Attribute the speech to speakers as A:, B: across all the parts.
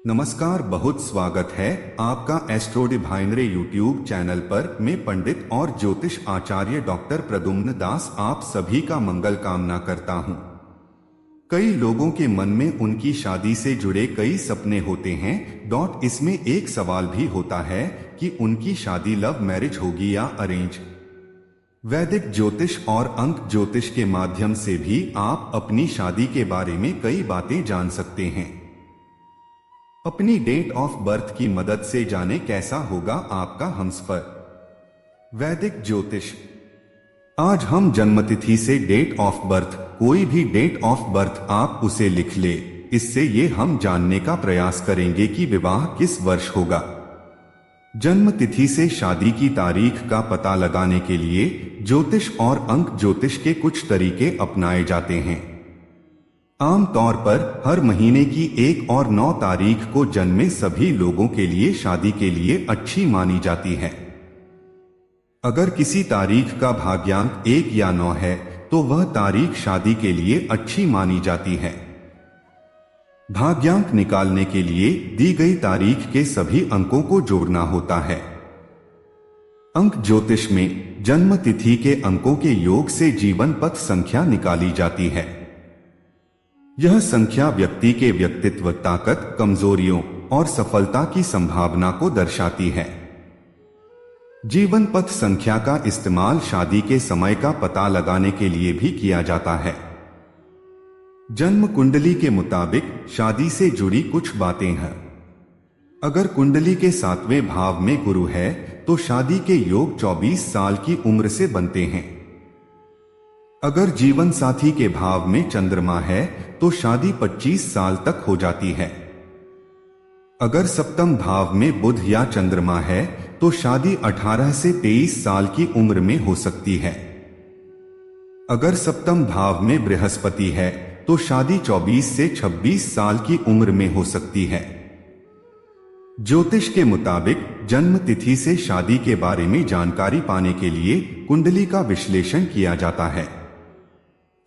A: नमस्कार, बहुत स्वागत है आपका एस्ट्रो डिवाइनरे यूट्यूब चैनल पर। मैं पंडित और ज्योतिष आचार्य डॉक्टर प्रद्युम्न दास आप सभी का मंगल कामना करता हूँ। कई लोगों के मन में उनकी शादी से जुड़े कई सपने होते हैं। इसमें एक सवाल भी होता है कि उनकी शादी लव मैरिज होगी या अरेंज। वैदिक ज्योतिष और अंक ज्योतिष के माध्यम से भी आप अपनी शादी के बारे में कई बातें जान सकते हैं। अपनी डेट ऑफ बर्थ की मदद से जाने कैसा होगा आपका हमसफर। वैदिक ज्योतिष। आज हम जन्मतिथि से डेट ऑफ बर्थ, कोई भी डेट ऑफ बर्थ आप उसे लिख ले। इससे ये हम जानने का प्रयास करेंगे कि विवाह किस वर्ष होगा। जन्म तिथि से शादी की तारीख का पता लगाने के लिए ज्योतिष और अंक ज्योतिष के कुछ तरीके अपनाए जाते हैं। आमतौर पर हर महीने की 1 और 9 तारीख को जन्मे सभी लोगों के लिए शादी के लिए अच्छी मानी जाती है। अगर किसी तारीख का भाग्यांक 1 या 9 है तो वह तारीख शादी के लिए अच्छी मानी जाती है। भाग्यांक निकालने के लिए दी गई तारीख के सभी अंकों को जोड़ना होता है। अंक ज्योतिष में जन्म तिथि के अंकों के योग से जीवन पथ संख्या निकाली जाती है। यह संख्या व्यक्ति के व्यक्तित्व, ताकत, कमजोरियों और सफलता की संभावना को दर्शाती है। जीवन पथ संख्या का इस्तेमाल शादी के समय का पता लगाने के लिए भी किया जाता है। जन्म कुंडली के मुताबिक शादी से जुड़ी कुछ बातें हैं। अगर कुंडली के 7वें भाव में गुरु है तो शादी के योग 24 साल की उम्र से बनते हैं। अगर जीवन साथी के भाव में चंद्रमा है तो शादी 25 साल तक हो जाती है। अगर सप्तम भाव में बुध या चंद्रमा है तो शादी 18 से 23 साल की उम्र में हो सकती है। अगर सप्तम भाव में बृहस्पति है तो शादी 24 से 26 साल की उम्र में हो सकती है। ज्योतिष के मुताबिक जन्म तिथि से शादी के बारे में जानकारी पाने के लिए कुंडली का विश्लेषण किया जाता है।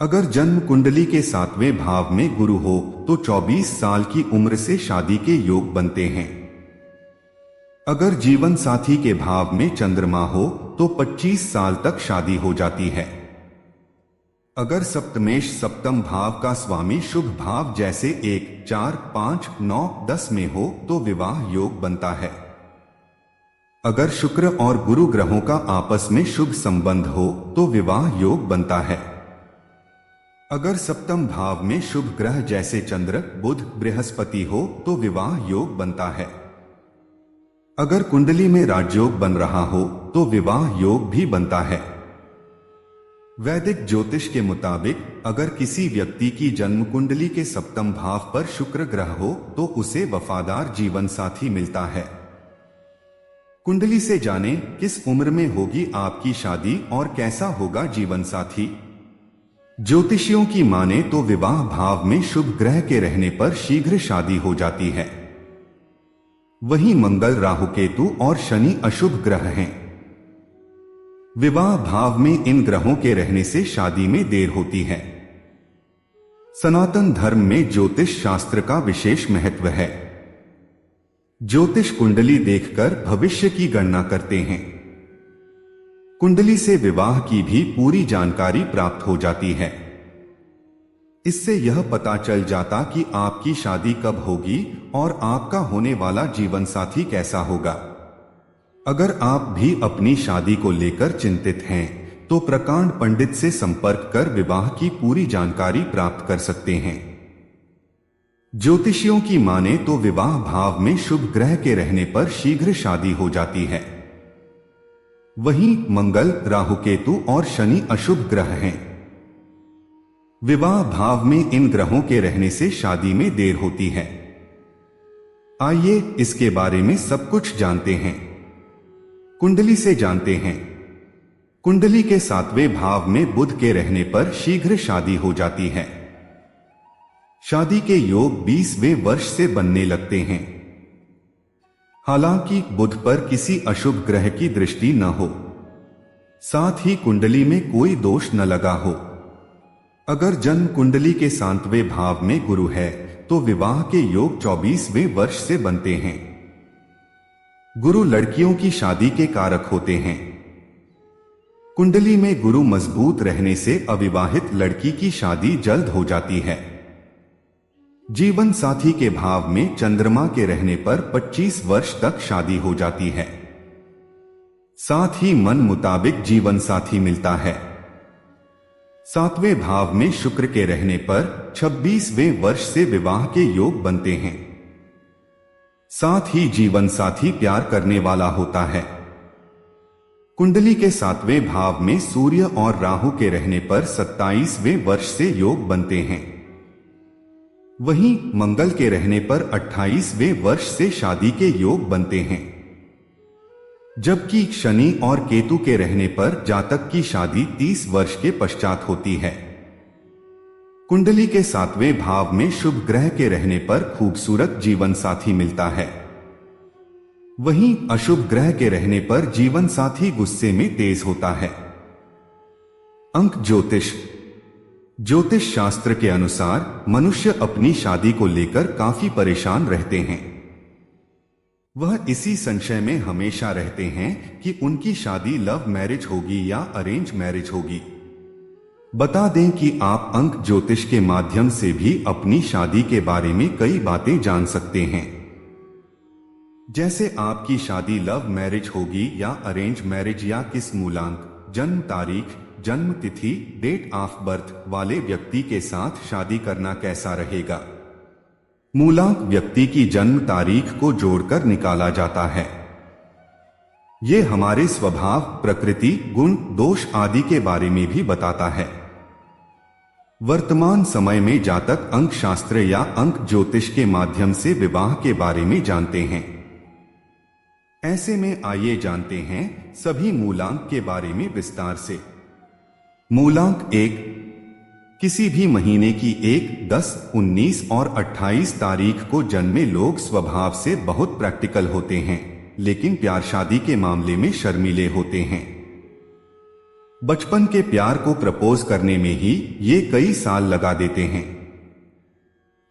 A: अगर जन्म कुंडली के 7वें भाव में गुरु हो तो 24 साल की उम्र से शादी के योग बनते हैं। अगर जीवन साथी के भाव में चंद्रमा हो तो 25 साल तक शादी हो जाती है। अगर सप्तमेश सप्तम भाव का स्वामी शुभ भाव जैसे 1, 4, 5, 9, 10 में हो तो विवाह योग बनता है। अगर शुक्र और गुरु ग्रहों का आपस में शुभ संबंध हो तो विवाह योग बनता है। अगर सप्तम भाव में शुभ ग्रह जैसे चंद्र, बुध, बृहस्पति हो तो विवाह योग बनता है। अगर कुंडली में राजयोग बन रहा हो तो विवाह योग भी बनता है। वैदिक ज्योतिष के मुताबिक अगर किसी व्यक्ति की जन्म कुंडली के सप्तम भाव पर शुक्र ग्रह हो तो उसे वफादार जीवन साथी मिलता है। कुंडली से जानें किस उम्र में होगी आपकी शादी और कैसा होगा जीवन साथी। ज्योतिषियों की माने तो विवाह भाव में शुभ ग्रह के रहने पर शीघ्र शादी हो जाती है। वहीं मंगल, राहु, केतु और शनि अशुभ ग्रह हैं। विवाह भाव में इन ग्रहों के रहने से शादी में देर होती है। सनातन धर्म में ज्योतिष शास्त्र का विशेष महत्व है। ज्योतिष कुंडली देखकर भविष्य की गणना करते हैं। कुंडली से विवाह की भी पूरी जानकारी प्राप्त हो जाती है। इससे यह पता चल जाता कि आपकी शादी कब होगी और आपका होने वाला जीवन साथी कैसा होगा। अगर आप भी अपनी शादी को लेकर चिंतित हैं तो प्रकांड पंडित से संपर्क कर विवाह की पूरी जानकारी प्राप्त कर सकते हैं। ज्योतिषियों की माने तो विवाह भाव में शुभ ग्रह के रहने पर शीघ्र शादी हो जाती है। वहीं मंगल, राहु, केतु और शनि अशुभ ग्रह हैं। विवाह भाव में इन ग्रहों के रहने से शादी में देर होती है। आइए इसके बारे में सब कुछ जानते हैं। कुंडली से जानते हैं। कुंडली के 7वें भाव में बुध के रहने पर शीघ्र शादी हो जाती है। शादी के योग 20वें वर्ष से बनने लगते हैं। हालांकि बुध पर किसी अशुभ ग्रह की दृष्टि न हो, साथ ही कुंडली में कोई दोष न लगा हो। अगर जन्म कुंडली के 7वें भाव में गुरु है तो विवाह के योग 24वें वर्ष से बनते हैं। गुरु लड़कियों की शादी के कारक होते हैं। कुंडली में गुरु मजबूत रहने से अविवाहित लड़की की शादी जल्द हो जाती है। जीवन साथी के भाव में चंद्रमा के रहने पर 25 वर्ष तक शादी हो जाती है। साथ ही मन मुताबिक जीवन साथी मिलता है। 7वें भाव में शुक्र के रहने पर 26वें वर्ष से विवाह के योग बनते हैं। साथ ही जीवन साथी प्यार करने वाला होता है। कुंडली के 7वें भाव में सूर्य और राहु के रहने पर 27वें वर्ष से योग बनते हैं। वहीं मंगल के रहने पर 28वें वर्ष से शादी के योग बनते हैं। जबकि शनि और केतु के रहने पर जातक की शादी 30 वर्ष के पश्चात होती है। कुंडली के 7वें भाव में शुभ ग्रह के रहने पर खूबसूरत जीवन साथी मिलता है। वहीं अशुभ ग्रह के रहने पर जीवन साथी गुस्से में तेज होता है। अंक ज्योतिष। ज्योतिष शास्त्र के अनुसार मनुष्य अपनी शादी को लेकर काफी परेशान रहते हैं। वह इसी संशय में हमेशा रहते हैं कि उनकी शादी लव मैरिज होगी या अरेंज मैरिज होगी। बता दें कि आप अंक ज्योतिष के माध्यम से भी अपनी शादी के बारे में कई बातें जान सकते हैं। जैसे आपकी शादी लव मैरिज होगी या अरेंज मैरिज, या किस मूलांक, जन्म तारीख, जन्म तिथि, डेट ऑफ बर्थ वाले व्यक्ति के साथ शादी करना कैसा रहेगा। मूलांक व्यक्ति की जन्म तारीख को जोड़कर निकाला जाता है। ये हमारे स्वभाव, प्रकृति, गुण, दोष आदि के बारे में भी बताता है। वर्तमान समय में जातक अंक शास्त्र या अंक ज्योतिष के माध्यम से विवाह के बारे में जानते हैं। ऐसे में आइए जानते हैं सभी मूलांक के बारे में विस्तार से। मूलांक 1, किसी भी महीने की 1, 10, 19 और 28 तारीख को जन्मे लोग स्वभाव से बहुत प्रैक्टिकल होते हैं, लेकिन प्यार शादी के मामले में शर्मीले होते हैं। बचपन के प्यार को प्रपोज करने में ही ये कई साल लगा देते हैं,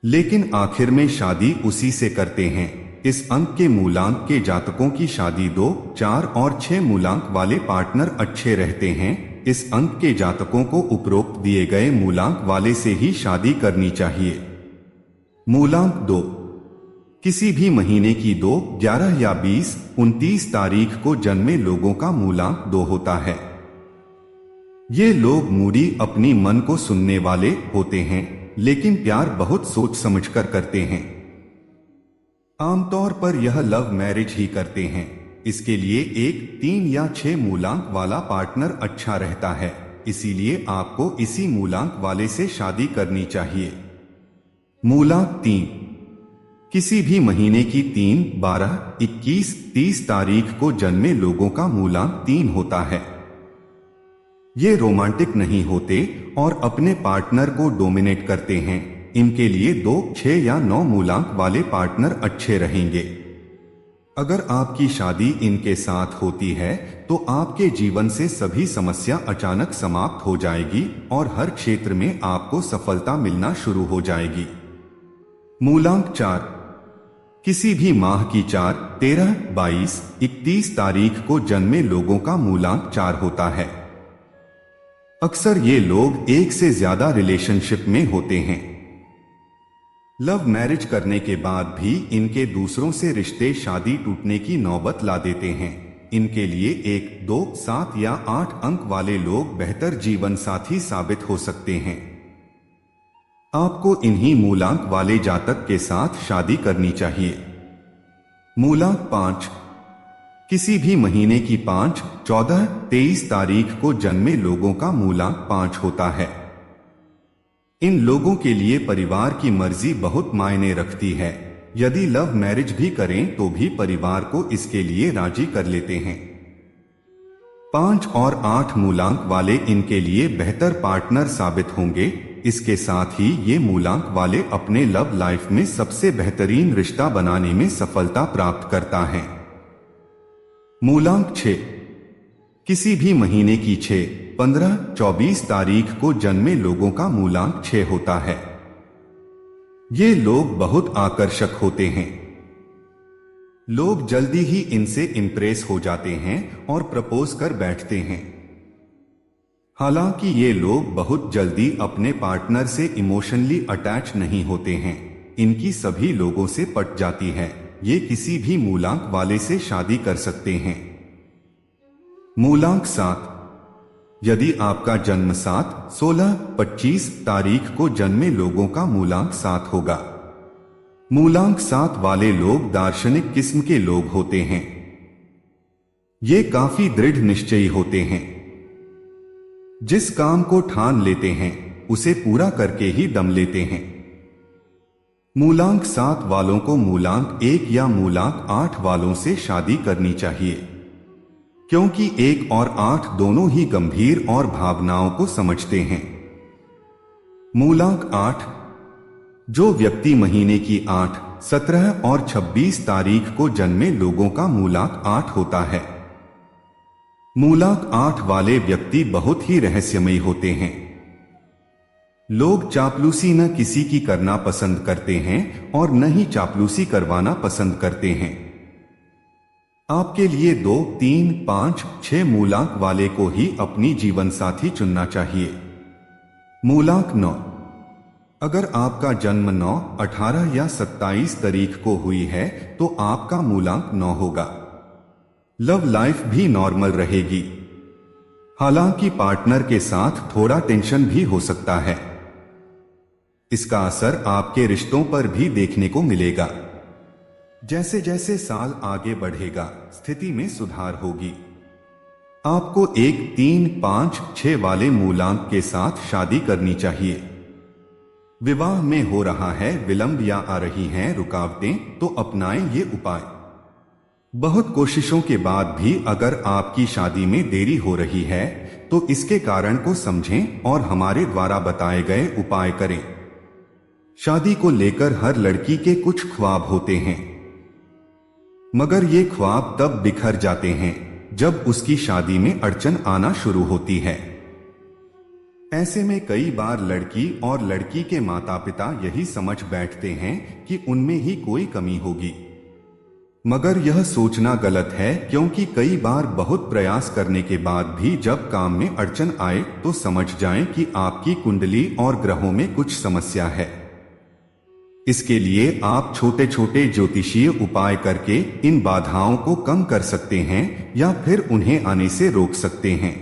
A: लेकिन आखिर में शादी उसी से करते हैं। इस अंक के मूलांक के जातकों की शादी 2, 4 और 6 मूलांक वाले पार्टनर अच्छे रहते हैं। इस अंक के जातकों को उपरोक्त दिए गए मूलांक वाले से ही शादी करनी चाहिए। मूलांक 2, किसी भी महीने की 2, 11 या 20, 29 तारीख को जन्मे लोगों का मूलांक 2 होता है। ये लोग मूडी, अपनी मन को सुनने वाले होते हैं, लेकिन प्यार बहुत सोच समझकर करते हैं। आमतौर पर यह लव मैरिज ही करते हैं। इसके लिए 1, 3 या 6 मूलांक वाला पार्टनर अच्छा रहता है, इसीलिए आपको इसी मूलांक वाले से शादी करनी चाहिए। मूलांक 3, किसी भी महीने की 3, 12, 21, 30 तारीख को जन्मे लोगों का मूलांक 3 होता है। ये रोमांटिक नहीं होते और अपने पार्टनर को डोमिनेट करते हैं। इनके लिए 2, 6 या 9 मूलांक वाले पार्टनर अच्छे रहेंगे। अगर आपकी शादी इनके साथ होती है तो आपके जीवन से सभी समस्या अचानक समाप्त हो जाएगी और हर क्षेत्र में आपको सफलता मिलना शुरू हो जाएगी। मूलांक 4, किसी भी माह की 4, 13, 22, 31 तारीख को जन्मे लोगों का मूलांक 4 होता है। अक्सर ये लोग एक से ज्यादा रिलेशनशिप में होते हैं। लव मैरिज करने के बाद भी इनके दूसरों से रिश्ते शादी टूटने की नौबत ला देते हैं। इनके लिए 1, 2, 7 या 8 अंक वाले लोग बेहतर जीवन साथी साबित हो सकते हैं। आपको इन्हीं मूलांक वाले जातक के साथ शादी करनी चाहिए। मूलांक 5, किसी भी महीने की 5, 14, 23 तारीख को जन्मे लोगों का मूलांक 5 होता है। इन लोगों के लिए परिवार की मर्जी बहुत मायने रखती है। यदि लव मैरिज भी करें तो भी परिवार को इसके लिए राजी कर लेते हैं। 5 और 8 मूलांक वाले इनके लिए बेहतर पार्टनर साबित होंगे। इसके साथ ही ये मूलांक वाले अपने लव लाइफ में सबसे बेहतरीन रिश्ता बनाने में सफलता प्राप्त करता है। मूलांक 6, किसी भी महीने की 6, 15, 24 तारीख को जन्मे लोगों का मूलांक 6 होता है। ये लोग बहुत आकर्षक होते हैं। लोग जल्दी ही इनसे इम्प्रेस हो जाते हैं और प्रपोज कर बैठते हैं। हालांकि ये लोग बहुत जल्दी अपने पार्टनर से इमोशनली अटैच नहीं होते हैं। इनकी सभी लोगों से पट जाती है। ये किसी भी मूलांक वाले से शादी कर सकते हैं। मूलांक 7। यदि आपका जन्म 7, 16, 25 तारीख को जन्मे लोगों का मूलांक 7 होगा। मूलांक 7 वाले लोग दार्शनिक किस्म के लोग होते हैं। ये काफी दृढ़ निश्चयी होते हैं। जिस काम को ठान लेते हैं उसे पूरा करके ही दम लेते हैं। मूलांक 7 वालों को मूलांक 1 या मूलांक 8 वालों से शादी करनी चाहिए, क्योंकि 1 और 8 दोनों ही गंभीर और भावनाओं को समझते हैं। मूलांक 8। जो व्यक्ति महीने की 8, 17 और 26 तारीख को जन्मे लोगों का मूलांक 8 होता है। मूलांक 8 वाले व्यक्ति बहुत ही रहस्यमयी होते हैं। लोग चापलूसी न किसी की करना पसंद करते हैं और न ही चापलूसी करवाना पसंद करते हैं। आपके लिए 2, 3, 5, 6 मूलांक वाले को ही अपनी जीवन साथी चुनना चाहिए। मूलांक 9। अगर आपका जन्म 9, 18 या 27 तारीख को हुई है तो आपका मूलांक 9 होगा। लव लाइफ भी नॉर्मल रहेगी। हालांकि पार्टनर के साथ थोड़ा टेंशन भी हो सकता है। इसका असर आपके रिश्तों पर भी देखने को मिलेगा। जैसे जैसे साल आगे बढ़ेगा स्थिति में सुधार होगी। आपको 1, 3, 5, 6 वाले मूलांक के साथ शादी करनी चाहिए। विवाह में हो रहा है विलंब या आ रही हैं रुकावटें तो अपनाएं ये उपाय। बहुत कोशिशों के बाद भी अगर आपकी शादी में देरी हो रही है तो इसके कारण को समझें और हमारे द्वारा बताए गए उपाय करें। शादी को लेकर हर लड़की के कुछ ख्वाब होते हैं, मगर ये ख्वाब तब बिखर जाते हैं जब उसकी शादी में अड़चन आना शुरू होती है। ऐसे में कई बार लड़की और लड़की के माता पिता यही समझ बैठते हैं कि उनमें ही कोई कमी होगी, मगर यह सोचना गलत है, क्योंकि कई बार बहुत प्रयास करने के बाद भी जब काम में अड़चन आए तो समझ जाएं कि आपकी कुंडली और ग्रहों में कुछ समस्या है। इसके लिए आप छोटे छोटे ज्योतिषीय उपाय करके इन बाधाओं को कम कर सकते हैं या फिर उन्हें आने से रोक सकते हैं।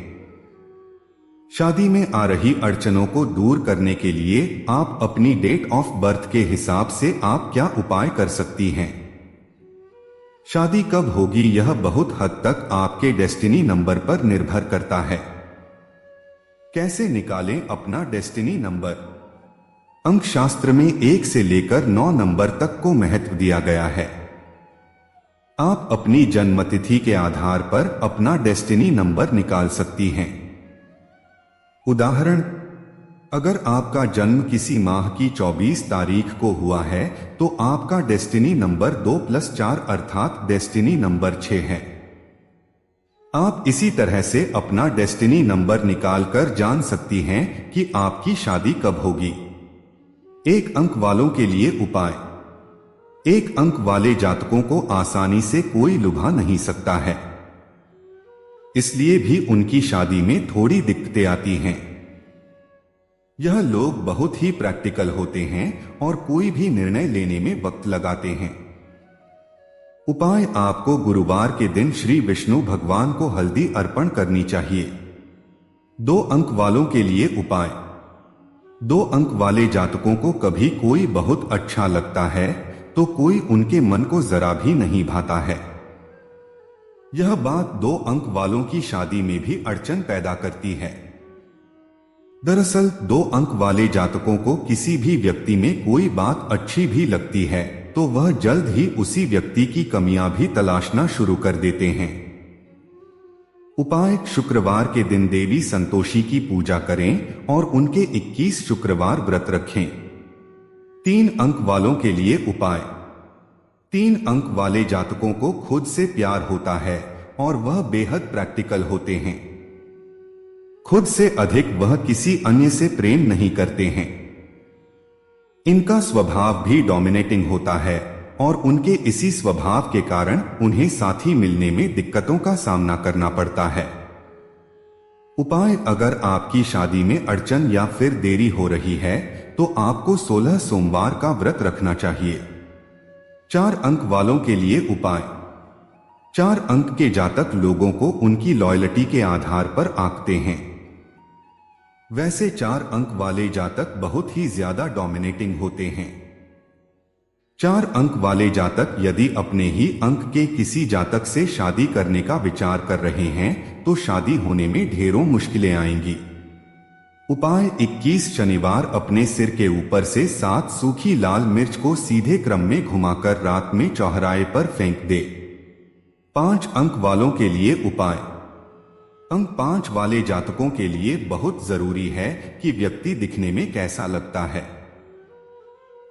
A: शादी में आ रही अड़चनों को दूर करने के लिए आप अपनी डेट ऑफ बर्थ के हिसाब से आप क्या उपाय कर सकती हैं। शादी कब होगी यह बहुत हद तक आपके डेस्टिनी नंबर पर निर्भर करता है। कैसे निकालें अपना डेस्टिनी नंबर? अंक शास्त्र में 1 से लेकर 9 नंबर तक को महत्व दिया गया है। आप अपनी जन्मतिथि के आधार पर अपना डेस्टिनी नंबर निकाल सकती हैं। उदाहरण, अगर आपका जन्म किसी माह की 24 तारीख को हुआ है तो आपका डेस्टिनी नंबर 2+4 अर्थात डेस्टिनी नंबर 6 है। आप इसी तरह से अपना डेस्टिनी नंबर निकालकर जान सकती हैं कि आपकी शादी कब होगी। 1 अंक वालों के लिए उपाय। 1 अंक वाले जातकों को आसानी से कोई लुभा नहीं सकता है, इसलिए भी उनकी शादी में थोड़ी दिक्कतें आती हैं। यह लोग बहुत ही प्रैक्टिकल होते हैं और कोई भी निर्णय लेने में वक्त लगाते हैं। उपाय, आपको गुरुवार के दिन श्री विष्णु भगवान को हल्दी अर्पण करनी चाहिए। 2 अंक वालों के लिए उपाय। 2 अंक वाले जातकों को कभी कोई बहुत अच्छा लगता है तो कोई उनके मन को जरा भी नहीं भाता है। यह बात 2 अंक वालों की शादी में भी अड़चन पैदा करती है। दरअसल 2 अंक वाले जातकों को किसी भी व्यक्ति में कोई बात अच्छी भी लगती है तो वह जल्द ही उसी व्यक्ति की कमियां भी तलाशना शुरू कर देते हैं। उपाय, शुक्रवार के दिन देवी संतोषी की पूजा करें और उनके 21 शुक्रवार व्रत रखें। 3 अंक वालों के लिए उपाय। 3 अंक वाले जातकों को खुद से प्यार होता है और वह बेहद प्रैक्टिकल होते हैं। खुद से अधिक वह किसी अन्य से प्रेम नहीं करते हैं। इनका स्वभाव भी डोमिनेटिंग होता है और उनके इसी स्वभाव के कारण उन्हें साथी मिलने में दिक्कतों का सामना करना पड़ता है। उपाय: अगर आपकी शादी में अड़चन या फिर देरी हो रही है तो आपको 16 सोमवार का व्रत रखना चाहिए। 4 अंक वालों के लिए उपाय: 4 अंक के जातक लोगों को उनकी लॉयल्टी के आधार पर आंकते हैं। वैसे 4 अंक वाले जातक बहुत ही ज्यादा डोमिनेटिंग होते हैं। 4 अंक वाले जातक यदि अपने ही अंक के किसी जातक से शादी करने का विचार कर रहे हैं तो शादी होने में ढेरों मुश्किलें आएंगी। उपाय: 21 शनिवार अपने सिर के ऊपर से 7 सूखी लाल मिर्च को सीधे क्रम में घुमाकर रात में चौराहे पर फेंक दे। 5 अंक वालों के लिए उपाय: अंक 5 वाले जातकों के लिए बहुत जरूरी है कि व्यक्ति दिखने में कैसा लगता है।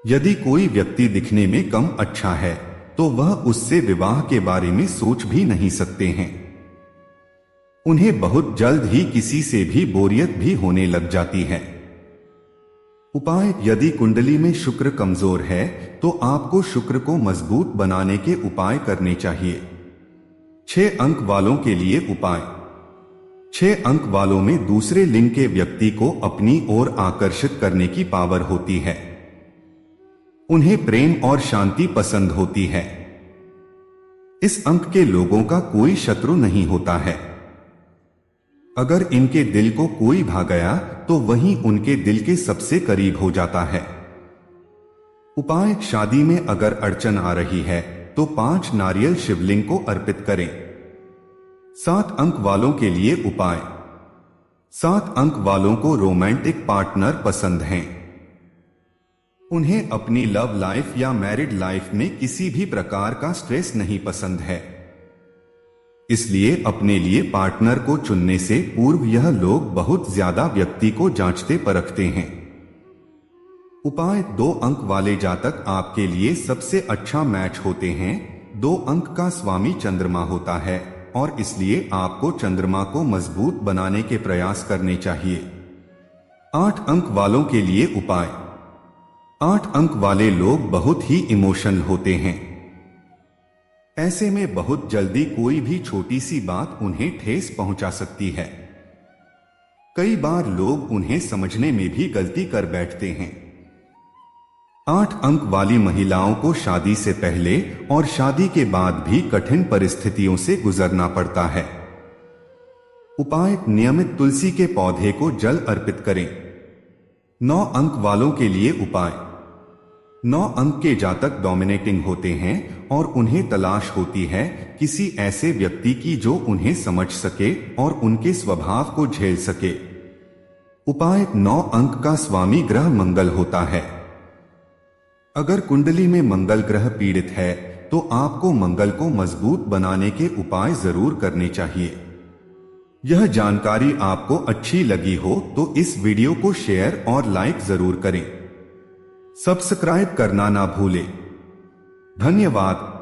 A: यदि कोई व्यक्ति दिखने में कम अच्छा है तो वह उससे विवाह के बारे में सोच भी नहीं सकते हैं। उन्हें बहुत जल्द ही किसी से भी बोरियत भी होने लग जाती है। उपाय: यदि कुंडली में शुक्र कमजोर है तो आपको शुक्र को मजबूत बनाने के उपाय करने चाहिए। 6 अंक वालों के लिए उपाय: 6 अंक वालों में दूसरे लिंग के व्यक्ति को अपनी ओर आकर्षित करने की पावर होती है। उन्हें प्रेम और शांति पसंद होती है। इस अंक के लोगों का कोई शत्रु नहीं होता है। अगर इनके दिल को कोई भा गया तो वही उनके दिल के सबसे करीब हो जाता है। उपाय: शादी में अगर अड़चन आ रही है तो 5 नारियल शिवलिंग को अर्पित करें। 7 अंक वालों के लिए उपाय: 7 अंक वालों को रोमांटिक पार्टनर पसंद हैं। उन्हें अपनी लव लाइफ या मैरिड लाइफ में किसी भी प्रकार का स्ट्रेस नहीं पसंद है। इसलिए अपने लिए पार्टनर को चुनने से पूर्व यह लोग बहुत ज्यादा व्यक्ति को जांचते परखते हैं। उपाय: 2 अंक वाले जातक आपके लिए सबसे अच्छा मैच होते हैं। 2 अंक का स्वामी चंद्रमा होता है और इसलिए आपको चंद्रमा को मजबूत बनाने के प्रयास करने चाहिए। 8 अंक वालों के लिए उपाय: 8 अंक वाले लोग बहुत ही इमोशनल होते हैं। ऐसे में बहुत जल्दी कोई भी छोटी सी बात उन्हें ठेस पहुंचा सकती है। कई बार लोग उन्हें समझने में भी गलती कर बैठते हैं। 8 अंक वाली महिलाओं को शादी से पहले और शादी के बाद भी कठिन परिस्थितियों से गुजरना पड़ता है। उपाय: नियमित तुलसी के पौधे को जल अर्पित करें। 9 अंक वालों के लिए उपाय: 9 अंक के जातक डोमिनेटिंग होते हैं और उन्हें तलाश होती है किसी ऐसे व्यक्ति की जो उन्हें समझ सके और उनके स्वभाव को झेल सके। उपाय: 9 अंक का स्वामी ग्रह मंगल होता है। अगर कुंडली में मंगल ग्रह पीड़ित है तो आपको मंगल को मजबूत बनाने के उपाय जरूर करने चाहिए। यह जानकारी आपको अच्छी लगी हो तो इस वीडियो को शेयर और लाइक जरूर करें। सब्सक्राइब करना ना भूलें। धन्यवाद।